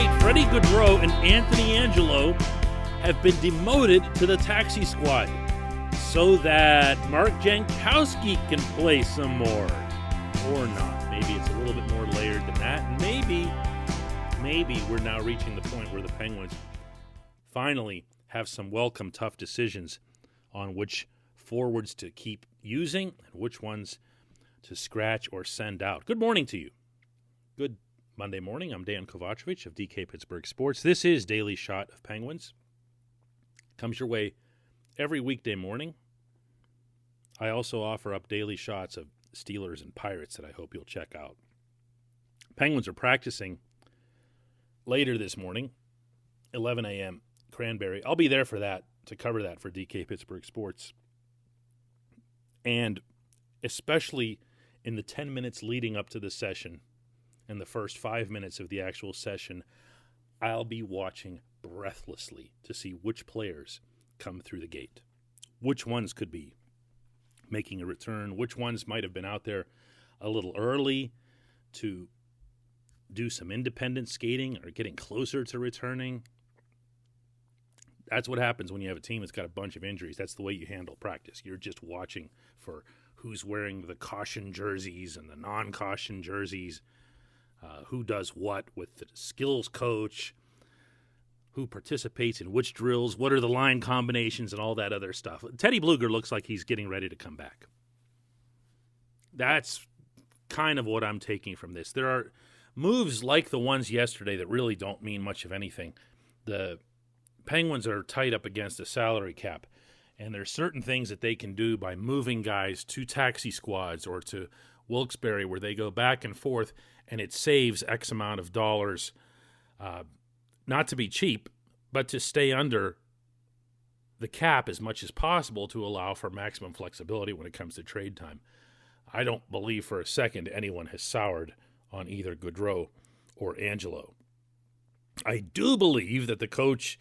wait, Freddie Gaudreau and Anthony Angelo have been demoted to the taxi squad so that Mark Jankowski can play some more. Or not. Maybe it's a little bit more layered than that. And maybe we're now reaching the point where the Penguins finally have some welcome tough decisions on which forwards to keep using and which ones to scratch or send out. Good morning to you. Good Monday morning. I'm Dan Kovacevic of DK Pittsburgh Sports. This is Daily Shot of Penguins. Comes your way every weekday morning. I also offer up daily shots of Steelers and Pirates that I hope you'll check out. Penguins are practicing later this morning, 11 a.m. Cranberry. I'll be there for that, to cover that for DK Pittsburgh Sports. And especially in the 10 minutes leading up to the session and the first 5 minutes of the actual session, I'll be watching breathlessly to see which players come through the gate. Which ones could be making a return, which ones might have been out there a little early to do some independent skating or getting closer to returning. That's what happens when you have a team that's got a bunch of injuries. That's the way you handle practice. You're just watching for who's wearing the caution jerseys and the non-caution jerseys, who does what with the skills coach, who participates in which drills, what are the line combinations, and all that other stuff. Teddy Bluger looks like he's getting ready to come back. That's kind of what I'm taking from this. There are moves like the ones yesterday that really don't mean much of anything. The Penguins are tight up against a salary cap, and there's certain things that they can do by moving guys to taxi squads or to Wilkes-Barre where they go back and forth, and it saves X amount of dollars, not to be cheap, but to stay under the cap as much as possible to allow for maximum flexibility when it comes to trade time. I don't believe for a second anyone has soured on either Gaudreau or Angelo. I do believe that the coach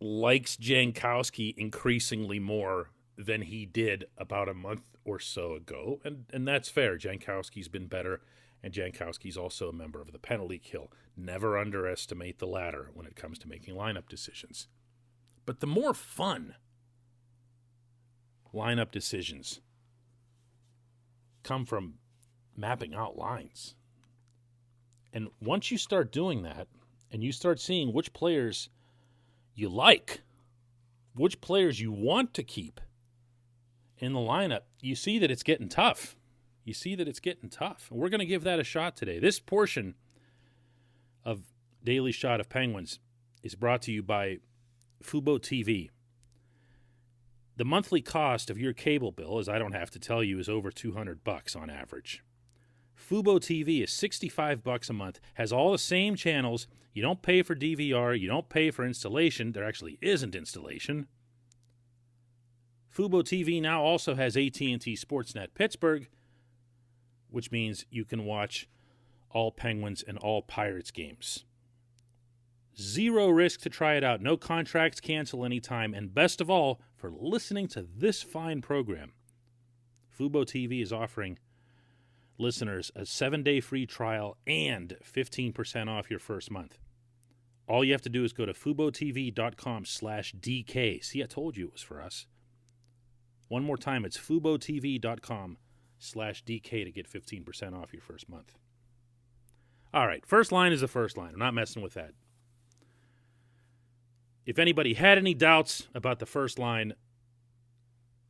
likes Jankowski increasingly more than he did about a month or so ago, and that's fair. Jankowski's been better, and Jankowski's also a member of the penalty kill. Never underestimate the latter when it comes to making lineup decisions. But the more fun lineup decisions come from mapping out lines. And once you start doing that, and you start seeing which players you like, which players you want to keep in the lineup, you see that it's getting tough. And we're going to give that a shot today. This portion of Daily Shot of Penguins is brought to you by Fubo TV. The monthly cost of your cable bill, as I don't have to tell you, is over $200 on average. Fubo TV is $65 a month, has all the same channels. You don't pay for DVR, you don't pay for installation. There actually isn't installation. Fubo TV now also has AT&T Sportsnet Pittsburgh, which means you can watch all Penguins and all Pirates games. Zero risk to try it out. No contracts, cancel anytime. And best of all, for listening to this fine program, Fubo TV is offering listeners a 7-day free trial and 15% off your first month. All you have to do is go to FuboTV.com/DK. See, I told you it was for us. One more time, it's FuboTV.com/DK to get 15% off your first month. All right, first line is the first line. I'm not messing with that. If anybody had any doubts about the first line,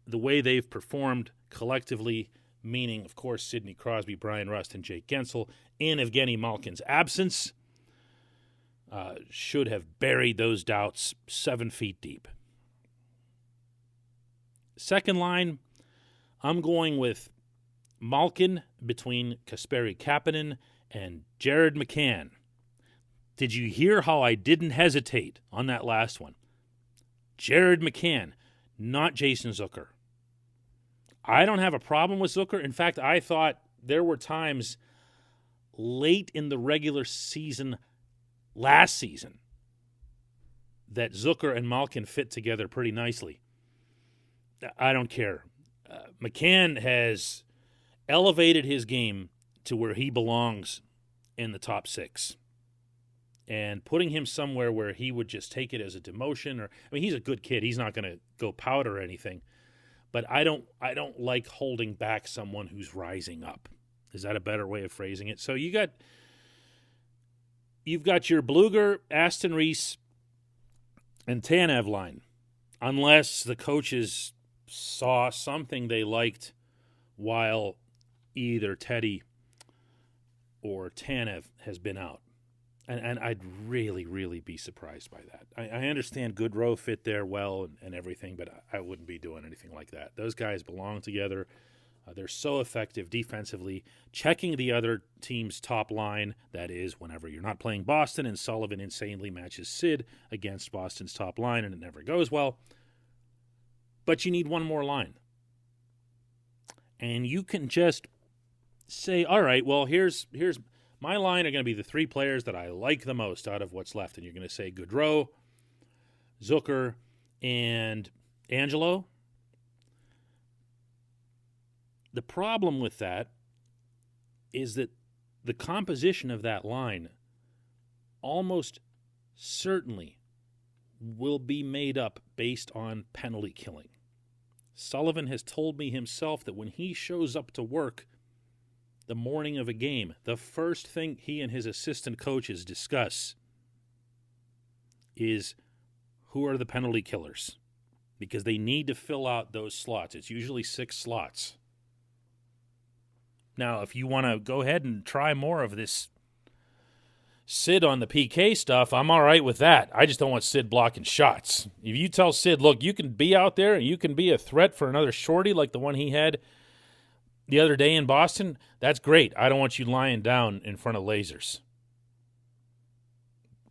the way they've performed collectively, meaning, of course, Sidney Crosby, Brian Rust, and Jake Gensel, in Evgeny Malkin's absence, should have buried those doubts 7 feet deep. Second line, I'm going with Malkin between Kasperi Kapanen and Jared McCann. Did you hear how I didn't hesitate on that last one? Jared McCann, not Jason Zucker. I don't have a problem with Zucker. In fact, I thought there were times late in the regular season last season that Zucker and Malkin fit together pretty nicely. I don't care. McCann has elevated his game to where he belongs in the top 6. and putting him somewhere where he would just take it as a demotion. Or I mean, he's a good kid. He's not going to go powder or anything. But I don't like holding back someone who's rising up. Is that a better way of phrasing it? So you've got your Bluger, Aston Reese, and Tanev line, unless the coaches saw something they liked while either Teddy or Tanev has been out. And I'd really, really be surprised by that. I understand Goodrow fit there well and everything, but I wouldn't be doing anything like that. Those guys belong together. They're so effective defensively, checking the other team's top line. That is, whenever you're not playing Boston and Sullivan insanely matches Sid against Boston's top line, and it never goes well. But you need one more line. And you can just say, all right, well, here's my line are going to be the three players that I like the most out of what's left. And you're going to say Goodrow, Zucker, and Angelo. The problem with that is that the composition of that line almost certainly will be made up based on penalty killing. Sullivan has told me himself that when he shows up to work the morning of a game, the first thing he and his assistant coaches discuss is who are the penalty killers, because they need to fill out those slots. It's usually 6 slots. Now, if you want to go ahead and try more of this Sid on the PK stuff, I'm all right with that. I just don't want Sid blocking shots. If you tell Sid, look, you can be out there and you can be a threat for another shorty like the one he had the other day in Boston, that's great. I don't want you lying down in front of lasers.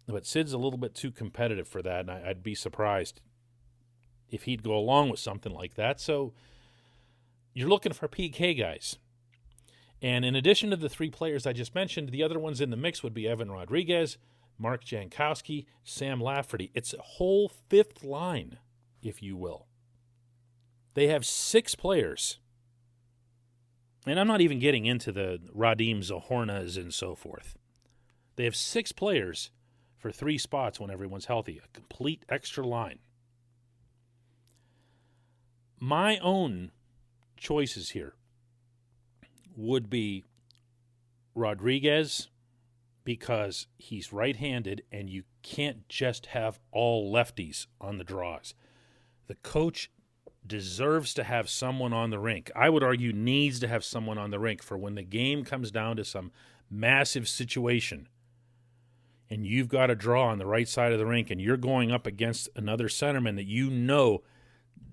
But Sid's a little bit too competitive for that, and I'd be surprised if he'd go along with something like that. So you're looking for PK guys. And in addition to the 3 players I just mentioned, the other ones in the mix would be Evan Rodriguez, Mark Jankowski, Sam Lafferty. It's a whole 5th line, if you will. They have 6 players. And I'm not even getting into the Radim Zohornas and so forth. They have 6 players for 3 spots when everyone's healthy. A complete extra line. My own choices here would be Rodriguez, because he's right-handed and you can't just have all lefties on the draws. The coach deserves to have someone on the rink. I would argue needs to have someone on the rink for when the game comes down to some massive situation and you've got a draw on the right side of the rink and you're going up against another centerman that you know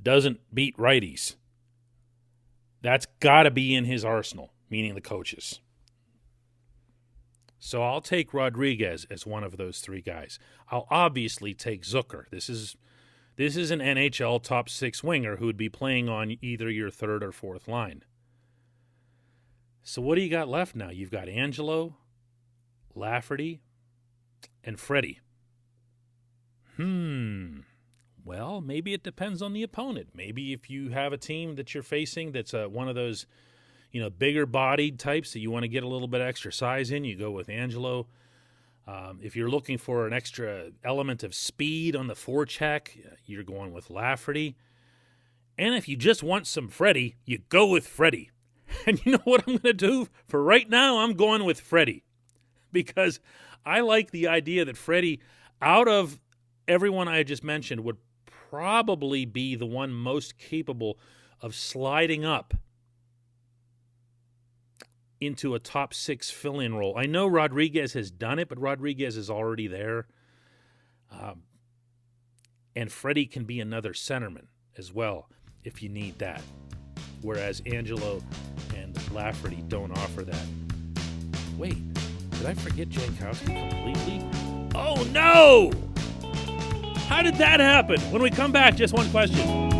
doesn't beat righties. That's got to be in his arsenal, meaning the coaches. So I'll take Rodriguez as one of those 3 guys. I'll obviously take Zucker. This is an NHL top 6 winger who would be playing on either your 3rd or 4th line. So what do you got left now? You've got Angelo, Lafferty, and Freddie. Well, maybe it depends on the opponent. Maybe if you have a team that you're facing that's one of those, bigger bodied types that you want to get a little bit extra size in, you go with Angelo. If you're looking for an extra element of speed on the forecheck, you're going with Lafferty. And if you just want some Freddie, you go with Freddie. And you know what I'm going to do? For right now, I'm going with Freddie. Because I like the idea that Freddie, out of everyone I just mentioned, would probably be the one most capable of sliding up into a top 6 fill-in role. I know Rodriguez has done it, but Rodriguez is already there. And Freddie can be another centerman as well if you need that. Whereas Angelo and Lafferty don't offer that. Wait, did I forget Jankowski completely? Oh, no! How did that happen? When we come back, just one question.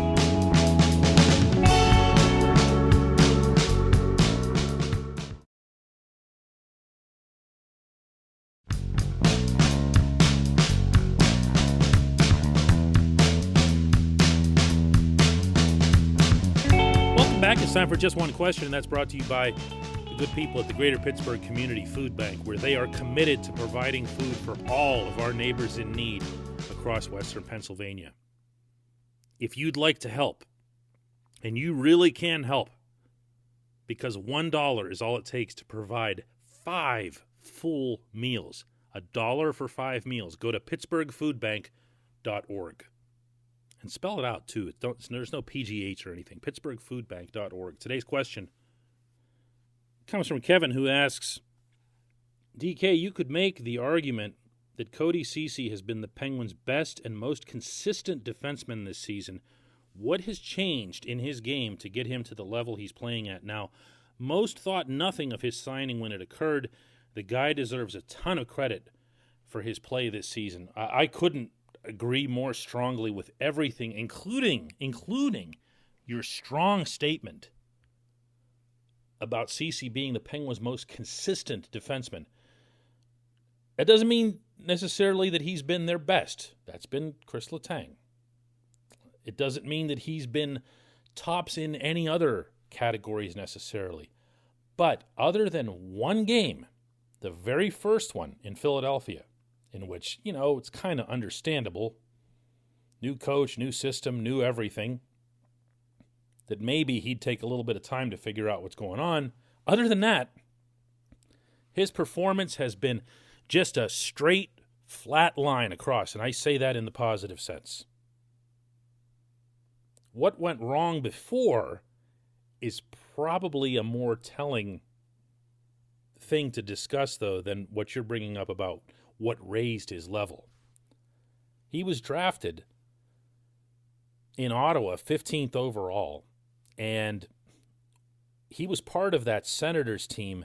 Welcome back. It's time for Just One Question, and that's brought to you by the the good people at the Greater Pittsburgh Community Food Bank, where they are committed to providing food for all of our neighbors in need across Western Pennsylvania. If you'd like to help, and you really can help, because $1 is all it takes to provide 5 full meals, $1 for 5 meals, go to pittsburghfoodbank.org. And spell it out, too. There's no PGH or anything. pittsburghfoodbank.org. Today's question comes from Kevin, who asks, DK, you could make the argument that Cody Ceci has been the Penguins' best and most consistent defenseman this season. What has changed in his game to get him to the level he's playing at now? Most thought nothing of his signing when it occurred. The guy deserves a ton of credit for his play this season. I couldn't agree more strongly with everything, including your strong statement about Ceci being the Penguins' most consistent defenseman. That doesn't mean necessarily that he's been their best. That's been Chris Letang. It doesn't mean that he's been tops in any other categories necessarily. But other than one game, the very first one in Philadelphia, in which, it's kind of understandable, new coach, new system, new everything, that maybe he'd take a little bit of time to figure out what's going on. Other than that, his performance has been just a straight, flat line across, and I say that in the positive sense. What went wrong before is probably a more telling thing to discuss, though, than what you're bringing up about what raised his level. He was drafted in Ottawa 15th overall, and he was part of that Senators team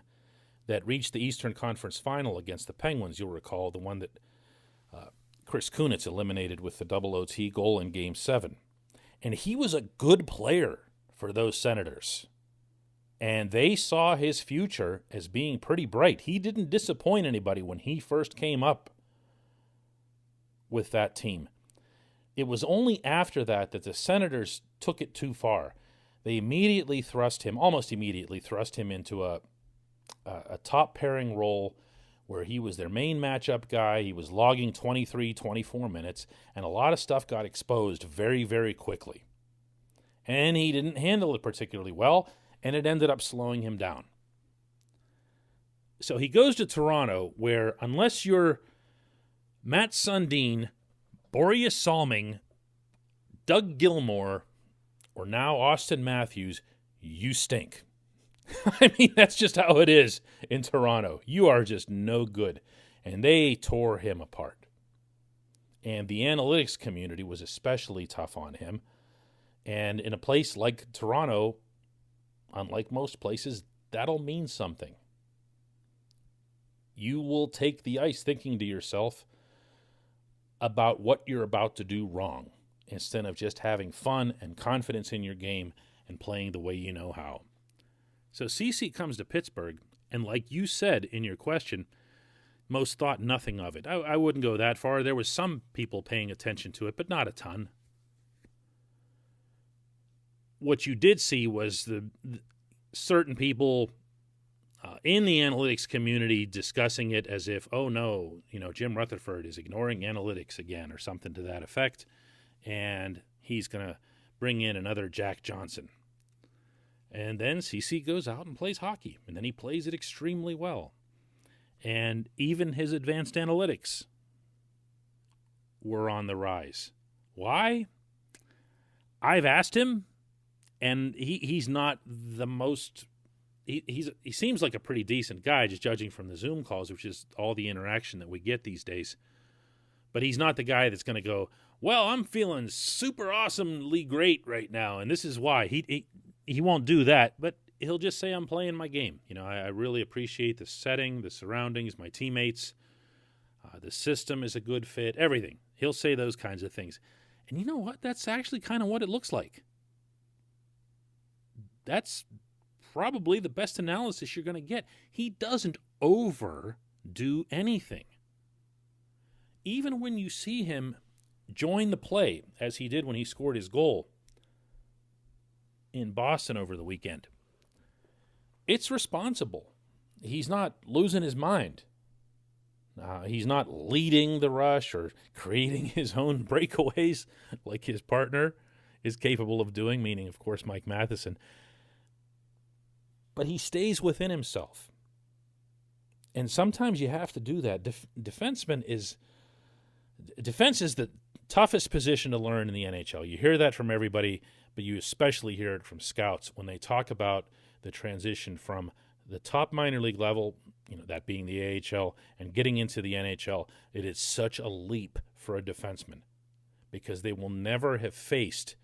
that reached the Eastern Conference Final against the Penguins, you'll recall, the one that Chris Kunitz eliminated with the double OT goal in Game 7. And he was a good player for those Senators. And they saw his future as being pretty bright. He didn't disappoint anybody when he first came up with that team. It was only after that the Senators took it too far. They almost immediately thrust him into a top pairing role where he was their main matchup guy. He was logging 23, 24 minutes, and a lot of stuff got exposed very, very quickly. And he didn't handle it particularly well, and it ended up slowing him down. So he goes to Toronto, where unless you're Matt Sundin, Boreas Salming, Doug Gilmour, or now Austin Matthews, you stink. I mean, that's just how it is in Toronto. You are just no good. And they tore him apart. And the analytics community was especially tough on him. And in a place like Toronto, unlike most places, that'll mean something. You will take the ice thinking to yourself about what you're about to do wrong, instead of just having fun and confidence in your game and playing the way you know how. So Ceci comes to Pittsburgh, and like you said in your question, most thought nothing of it. I wouldn't go that far. There was some people paying attention to it, but not a ton. What you did see was the certain people in the analytics community discussing it as if, oh no, Jim Rutherford is ignoring analytics again or something to that effect, and he's going to bring in another Jack Johnson. And then Ceci goes out and plays hockey, and then he plays it extremely well. And even his advanced analytics were on the rise. Why? I've asked him, and he's not the most... He seems like a pretty decent guy, just judging from the Zoom calls, which is all the interaction that we get these days. But he's not the guy that's going to go, well, I'm feeling super awesomely great right now, and this is why. He won't do that, but he'll just say, I'm playing my game. I really appreciate the setting, the surroundings, my teammates. The system is a good fit, everything. He'll say those kinds of things. And you know what? That's actually kind of what it looks like. That's probably the best analysis you're going to get. He doesn't overdo anything. Even when you see him join the play, as he did when he scored his goal in Boston over the weekend, it's responsible. He's not losing his mind. He's not leading the rush or creating his own breakaways like his partner is capable of doing, meaning, of course, Mike Matheson. But he stays within himself. And sometimes you have to do that. Defense is the toughest position to learn in the NHL. You hear that from everybody, but you especially hear it from scouts when they talk about the transition from the top minor league level, that being the AHL, and getting into the NHL. It is such a leap for a defenseman because they will never have faced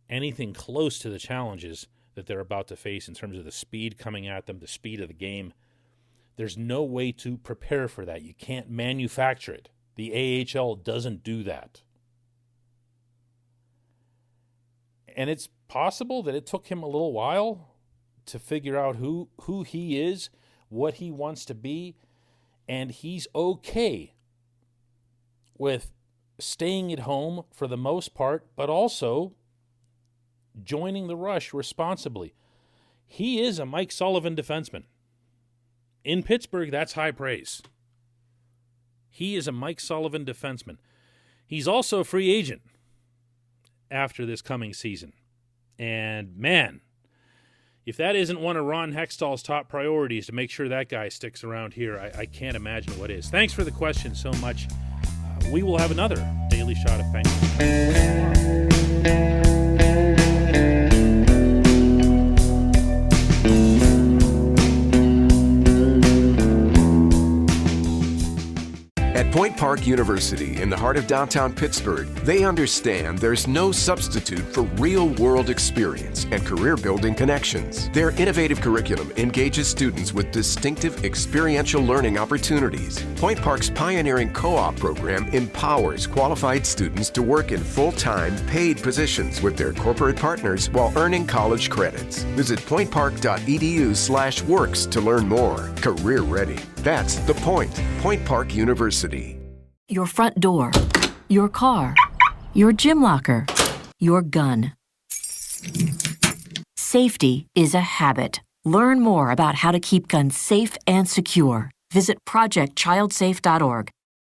anything close to the challenges that they're about to face in terms of the speed coming at them, the speed of the game. There's no way to prepare for that. You can't manufacture it. The AHL doesn't do that. And it's possible that it took him a little while to figure out who he is, what he wants to be, and he's okay with staying at home for the most part, but also joining the rush responsibly. He is a Mike Sullivan defenseman. In Pittsburgh, that's high praise. He is a Mike Sullivan defenseman. He's also a free agent after this coming season. And man, if that isn't one of Ron Hextall's top priorities to make sure that guy sticks around here, I can't imagine what is. Thanks for the question so much. We will have another Daily Shot of Penguins. At Point Park University, in the heart of downtown Pittsburgh, they understand there's no substitute for real-world experience and career-building connections. Their innovative curriculum engages students with distinctive experiential learning opportunities. Point Park's pioneering co-op program empowers qualified students to work in full-time, paid positions with their corporate partners while earning college credits. Visit pointpark.edu/works to learn more. Career ready. That's the point. Point Park University. Your front door, your car, your gym locker, your gun. Safety is a habit. Learn more about how to keep guns safe and secure. Visit projectchildsafe.org.